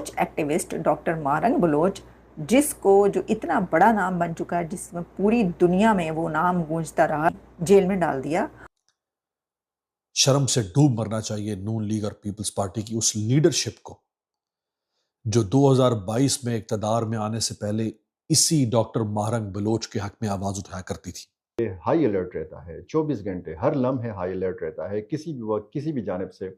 Bloch activist doctor Marang Bloch, जिसको जो इतना बड़ा नाम बन चुका है, जिसमें पूरी दुनिया में वो नाम गूंजता रहा, जेल में डाल दिया। शर्म से डूब मरना चाहिए नून लीग और पीपल्स पार्टी की उस लीडरशिप को जो 2022 में इक्तदार में आने से पहले इसी डॉक्टर मारंग बलोच के हक में आवाज उठाया करती थी। हाई अलर्ट रहता है, 24 घंटे हर लम्हे हाई अलर्ट रहता है। किसी भी वक्त किसी भी जानिब से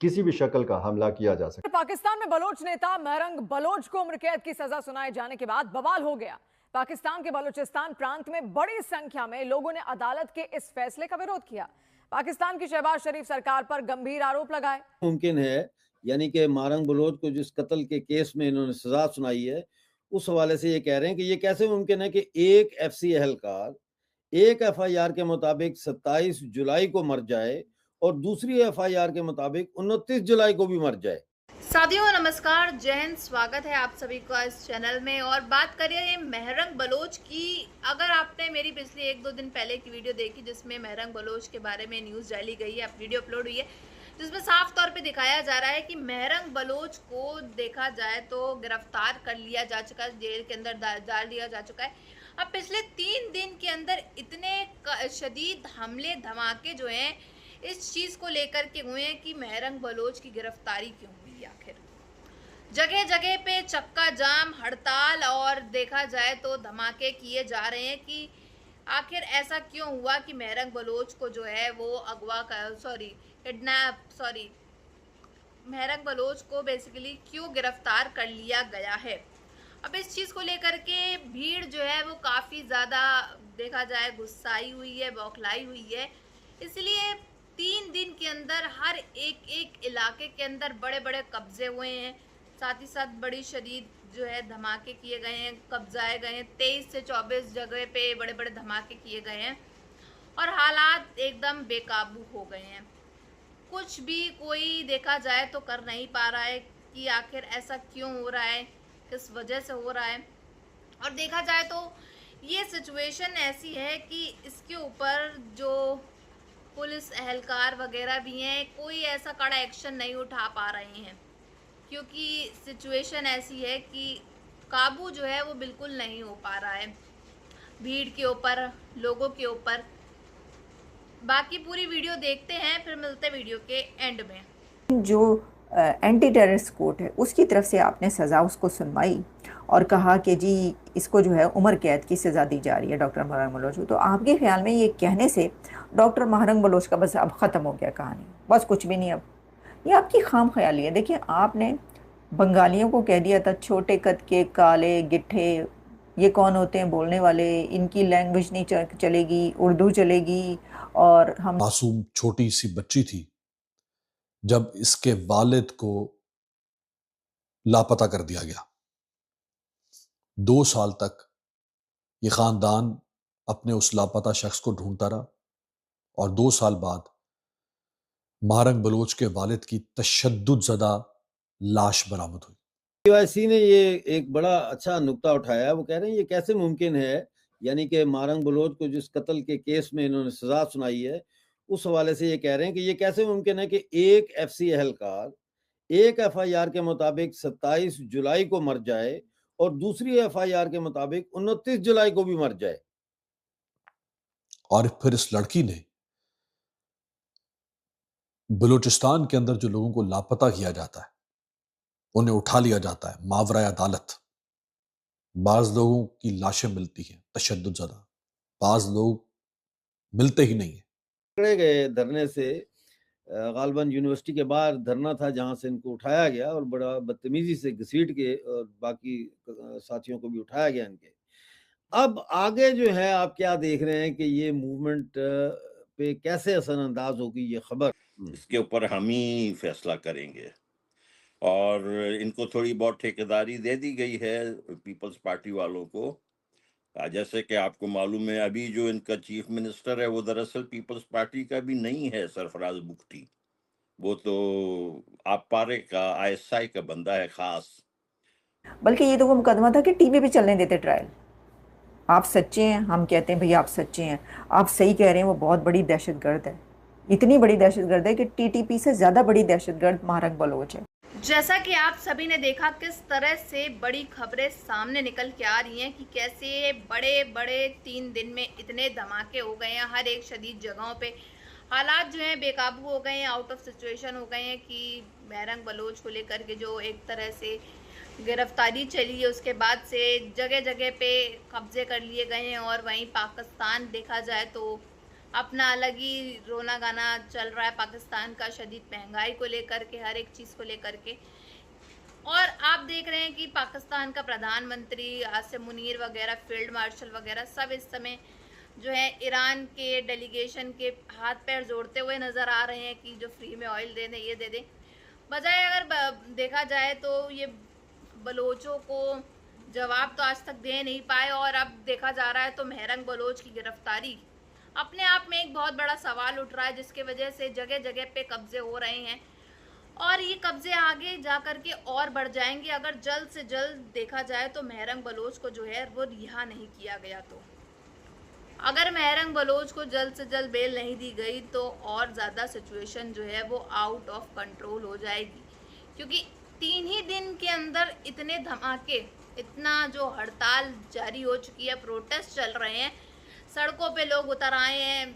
किसी भी शक्ल का हमला किया जा सकता है। पाकिस्तान में बलोच नेता महरंग बलोच को उम्र कैद की सजा सुनाए जाने के बाद बवाल हो गया। पाकिस्तान के बलूचिस्तान प्रांत में बड़ी संख्या में लोगों ने अदालत के इस फैसले का विरोध किया। पाकिस्तान की शहबाज शरीफ सरकार पर गंभीर आरोप लगाए। मुमकिन है यानी कि मारंग बलोच को जिस कत्ल के केस में इन्होंने सजा सुनाई है, उस हवाले से ये कह रहे हैं कि ये कैसे मुमकिन है कि एक एफसी एहलकार एक एफआईआर के मुताबिक 27 जुलाई को मर जाए और दूसरी एफआईआर के मुताबिक 29 जुलाई को भी मर जाए। साथियों नमस्कार, जय हिंद, स्वागत है आप सभी का इस चैनल में। और बात करिए महरंग बलोच की। अगर आपने मेरी पिछली 1-2 दिन पहले की वीडियो देखी जिसमें महरंग बलोच के बारे में न्यूज़ डाली गई है, वीडियो अपलोड हुई है, जिसमें साफ तौर पे दिखाया जा रहा है कि महरंग बलोच को देखा जाए तो गिरफ्तार कर लिया जा चुका है, जेल के अंदर डाल दिया जा चुका है। अब पिछले 3 दिन के अंदर इतने शदीद हमले धमाके जो हैं इस चीज़ को लेकर के हुए हैं कि महरंग बलोच की गिरफ्तारी क्यों हुई आखिर। जगह जगह पे चक्का जाम, हड़ताल और देखा जाए तो धमाके किए जा रहे हैं कि आखिर ऐसा क्यों हुआ कि महरंग बलोच को जो है वो महरंग बलोच को बेसिकली क्यों गिरफ्तार कर लिया गया है। अब इस चीज़ को लेकर के भीड़ जो है वो काफ़ी ज़्यादा देखा जाए गुस्साई हुई है, बौखलाई हुई है। इसलिए 3 दिन के अंदर हर एक इलाके के अंदर बड़े बड़े कब्जे हुए हैं, साथ ही साथ बड़ी शदीद जो है धमाके किए गए हैं, कब्जाए गए हैं। 23 से 24 जगह पे बड़े बड़े धमाके किए गए हैं और हालात एकदम बेकाबू हो गए हैं। कुछ भी कोई देखा जाए तो कर नहीं पा रहा है कि आखिर ऐसा क्यों हो रहा है, किस वजह से हो रहा है। और देखा जाए तो ये सिचुएशन ऐसी है कि इसके ऊपर जो पुलिस एहलकार वगैरह भी हैं, कोई ऐसा कड़ा एक्शन नहीं उठा पा रहे हैं, क्योंकि सिचुएशन ऐसी है कि काबू जो है वो बिल्कुल नहीं हो पा रहा है भीड़ के ऊपर, लोगों के ऊपर। बाकी पूरी वीडियो देखते हैं, फिर मिलते हैं वीडियो के एंड में। जो एंटी टेररिस्ट कोर्ट है उसकी तरफ से आपने सज़ा उसको सुनवाई और कहा कि जी इसको जो है उम्र कैद की सज़ा दी जा रही है डॉक्टर महरंग बलोच को, तो आपके ख्याल में ये कहने से डॉक्टर महरंग बलोच का बस अब ख़त्म हो गया कहानी, बस कुछ भी नहीं अब? ये आपकी खाम ख्याली है। देखिए, आपने बंगालियों को कह दिया था छोटे कद के काले गिट्ठे, ये कौन होते हैं बोलने वाले, इनकी लैंग्वेज नहीं चलेगी, उर्दू चलेगी। और हम मासूम छोटी सी बच्ची थी जब इसके वालिद को लापता कर दिया गया। 2 साल तक ये खानदान अपने उस लापता शख्स को ढूंढता रहा और 2 साल बाद महरंग बलोच के वालिद की तशद्दुद ज़दा लाश बरामद हुई। पीवाईसी ने ये एक बड़ा अच्छा नुक्ता उठाया। वो कह रहे हैं ये कैसे मुमकिन है, यानी कि मारंग बलोच को जिस कत्ल के केस में इन्होंने सजा सुनाई है, उस हवाले से ये कह रहे हैं कि ये कैसे मुमकिन है कि एक एफसी एहलकार एक एफआईआर के मुताबिक 27 जुलाई को मर जाए और दूसरी एफआईआर के मुताबिक 29 जुलाई को भी मर जाए। और फिर इस लड़की ने बलूचिस्तान के अंदर जो लोगों को लापता किया जाता है उन्हें उठा लिया जाता है मावराए अदालत। बाज लोगों की लाशें मिलती हैं तशद्दुद ज़दा, बाज लोग मिलते ही नहीं है। पकड़े गए धरने से, गालबन यूनिवर्सिटी के बाहर धरना था जहां से इनको उठाया गया और बड़ा बदतमीजी से घसीट के और बाकी साथियों को भी उठाया गया इनके। अब आगे जो है आप क्या देख रहे हैं कि ये मूवमेंट पे कैसे असरअंदाज होगी ये खबर? इसके ऊपर हम ही फैसला करेंगे और इनको थोड़ी बहुत ठेकेदारी दे दी गई है पीपल्स पार्टी वालों को। जैसे कि आपको मालूम है अभी जो इनका चीफ मिनिस्टर है वो दरअसल पीपल्स पार्टी का भी नहीं है, सरफराज बुख्ती, वो तो आप पारे का आईएसआई का बंदा है खास। बल्कि ये तो वो मुकदमा था कि टीवी पे चलने देते ट्रायल। आप सच्चे हैं, हम कहते हैं भैया आप सच्चे हैं, आप सही कह रहे हैं, वो बहुत बड़ी दहशतगर्द है, इतनी बड़ी दहशतगर्द है कि टीटीपी से ज़्यादा बड़ी दहशतगर्द महरंग बलोच है। जैसा कि आप सभी ने देखा किस तरह से बड़ी खबरें सामने निकल के आ रही हैं कि कैसे बड़े बड़े 3 दिन में इतने धमाके हो गए हैं, हर एक शदीद जगहों पे हालात जो हैं बेकाबू हो गए हैं, आउट ऑफ सिचुएशन हो गए हैं कि महरंग बलोच को लेकर के जो एक तरह से गिरफ्तारी चली है उसके बाद से जगह जगह पे कब्जे कर लिए गए हैं। और वहीं पाकिस्तान देखा जाए तो अपना अलग ही रोना गाना चल रहा है पाकिस्तान का, शदीद महंगाई को लेकर के, हर एक चीज़ को लेकर के। और आप देख रहे हैं कि पाकिस्तान का प्रधानमंत्री आसिम मुनीर वगैरह, फील्ड मार्शल वगैरह सब इस समय जो है ईरान के डेलीगेशन के हाथ पैर जोड़ते हुए नज़र आ रहे हैं कि जो फ्री में ऑयल दे दें, ये दे दें। बजाय अगर देखा जाए तो ये बलोचों को जवाब तो आज तक दे नहीं पाए। और अब देखा जा रहा है तो महरंग बलोच की गिरफ्तारी अपने आप में एक बहुत बड़ा सवाल उठ रहा है, जिसके वजह से जगह जगह पे कब्जे हो रहे हैं और ये कब्जे आगे जा कर के और बढ़ जाएंगे अगर जल्द से जल्द देखा जाए तो महरंग बलोच को जो है वो रिहा नहीं किया गया। तो अगर महरंग बलोच को जल्द से जल्द बेल नहीं दी गई तो और ज़्यादा सिचुएशन जो है वो आउट ऑफ कंट्रोल हो जाएगी, क्योंकि 3 ही दिन के अंदर इतने धमाके, इतना जो हड़ताल जारी हो चुकी है, प्रोटेस्ट चल रहे हैं, सड़कों पे लोग उतर आए हैं,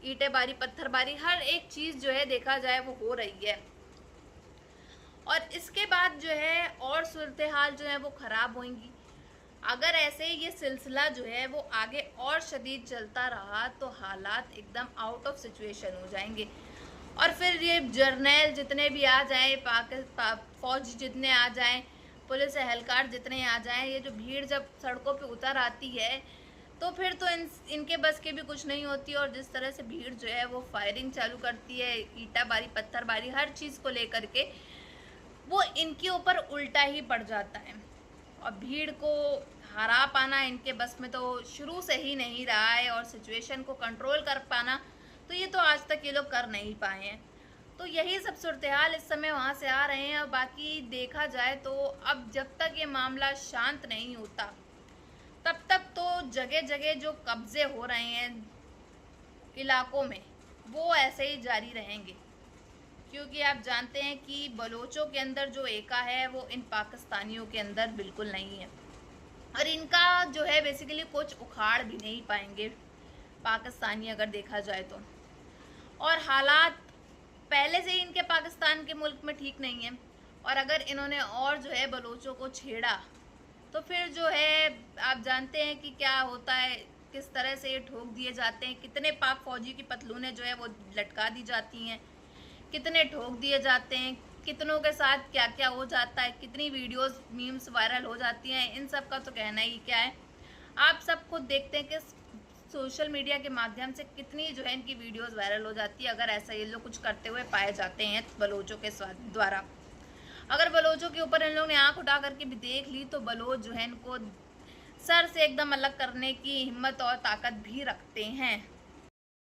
ईंटें बारी, पत्थर बारी, हर एक चीज़ जो है देखा जाए वो हो रही है। और इसके बाद जो है और सूरत हाल जो है वो ख़राब होंगी। अगर ऐसे ये सिलसिला जो है वो आगे और शदीद चलता रहा तो हालात एकदम आउट ऑफ सिचुएशन हो जाएंगे। और फिर ये जर्नैल जितने भी आ जाएं, फौज जितने आ जाएं, पुलिस एहलकार जितने आ जाएं, ये जो भीड़ जब सड़कों पे उतर आती है तो फिर तो इनके बस के भी कुछ नहीं होती। और जिस तरह से भीड़ जो है वो फायरिंग चालू करती है, ईंटा बारी, पत्थर बारी, हर चीज़ को लेकर के, वो इनके ऊपर उल्टा ही पड़ जाता है। और भीड़ को हरा पाना इनके बस में तो शुरू से ही नहीं रहा है, और सिचुएशन को कंट्रोल कर पाना तो ये तो आज तक ये लोग कर नहीं पाए हैं। तो यही सब सूरत हाल इस समय वहाँ से आ रहे हैं। और बाकी देखा जाए तो अब जब तक ये मामला शांत नहीं होता तब तक तो जगह जगह जो कब्जे हो रहे हैं इलाकों में वो ऐसे ही जारी रहेंगे, क्योंकि आप जानते हैं कि बलोचों के अंदर जो एका है वो इन पाकिस्तानियों के अंदर बिल्कुल नहीं है। और इनका जो है बेसिकली कुछ उखाड़ भी नहीं पाएंगे पाकिस्तानी अगर देखा जाए तो। और हालात पहले से ही इनके पाकिस्तान के मुल्क में ठीक नहीं है, और अगर इन्होंने और जो है बलोचों को छेड़ा तो फिर जो है आप जानते हैं कि क्या होता है, किस तरह से ये ठोक दिए जाते हैं, कितने पाक फौजी की पतलूनें जो है वो लटका दी जाती हैं, कितने ठोक दिए जाते हैं, कितनों के साथ क्या क्या हो जाता है, कितनी वीडियोस मीम्स वायरल हो जाती हैं। इन सब का तो कहना ही क्या है, आप सब खुद देखते हैं कि सोशल मीडिया के माध्यम से कितनी जो है इनकी वीडियोस वायरल हो जाती है अगर ऐसा ये लोग कुछ करते हुए पाए जाते हैं बलोचों के द्वारा। अगर बलोचों के ऊपर इन लोगों ने आंख उठा करके भी देख ली तो बलोच जो है इनको सर से एकदम अलग करने की हिम्मत और ताकत भी रखते हैं।